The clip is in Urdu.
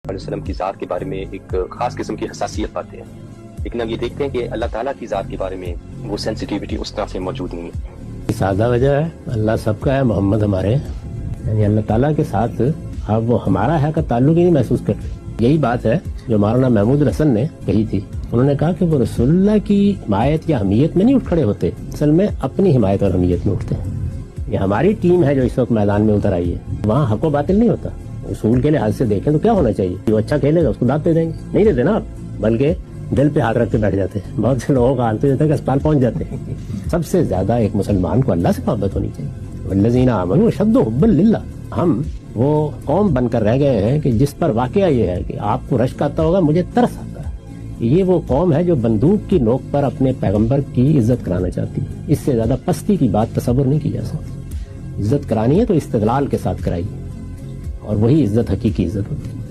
علیہ وسلم کی ذات کے بارے میں ایک خاص قسم کی حساسیت پاتے ہیں، لیکن اب یہ دیکھتے ہیں کہ اللہ تعالیٰ کی ذات کے بارے میں وہ سینسٹیوٹی اس طرح سے موجود نہیں ہے۔ سادہ وجہ ہے، اللہ سب کا ہے، محمد ہمارے ہیں، یعنی اللہ تعالیٰ کے ساتھ اب وہ ہمارا ہے کا تعلق ہی نہیں محسوس کرتے۔ یہی بات ہے جو مولانا محمود حسن نے کہی تھی، انہوں نے کہا کہ وہ رسول اللہ کی حمایت یا حمیت میں نہیں اٹھ کھڑے ہوتے، اصل میں اپنی حمایت اور حمیت میں اٹھتے ہیں۔ یہ ہماری ٹیم ہے جو اس وقت میدان میں اتر آئی ہے، وہاں حق و باطل نہیں ہوتا۔ اصول کے لحاظ سے دیکھیں تو کیا ہونا چاہیے، جو اچھا کھیلے گا اس کو داد دے دیں گے، نہیں دیتے نا آپ، بلکہ دل پہ ہاتھ رکھ کے بیٹھ جاتے ہیں۔ بہت سے لوگوں کا حال تو ہوتا ہے کہ اسپتال پہنچ جاتے ہیں۔ سب سے زیادہ ایک مسلمان کو اللہ سے محبت ہونی چاہیے، والذین آمنوا اشد حبا للہ۔ ہم وہ قوم بن کر رہ گئے ہیں کہ جس پر واقعہ یہ ہے کہ آپ کو رشک آتا ہوگا، مجھے ترس آتا ہے۔ یہ وہ قوم ہے جو بندوق کی نوک پر اپنے پیغمبر کی عزت کرانا چاہتی ہے۔ اس سے زیادہ پستی کی بات تصور نہیں کی جا سکتی۔ عزت کرانی ہے تو استدلال کے ساتھ کرائیے، اور وہی عزت حقیقی عزت ہوتی ہے۔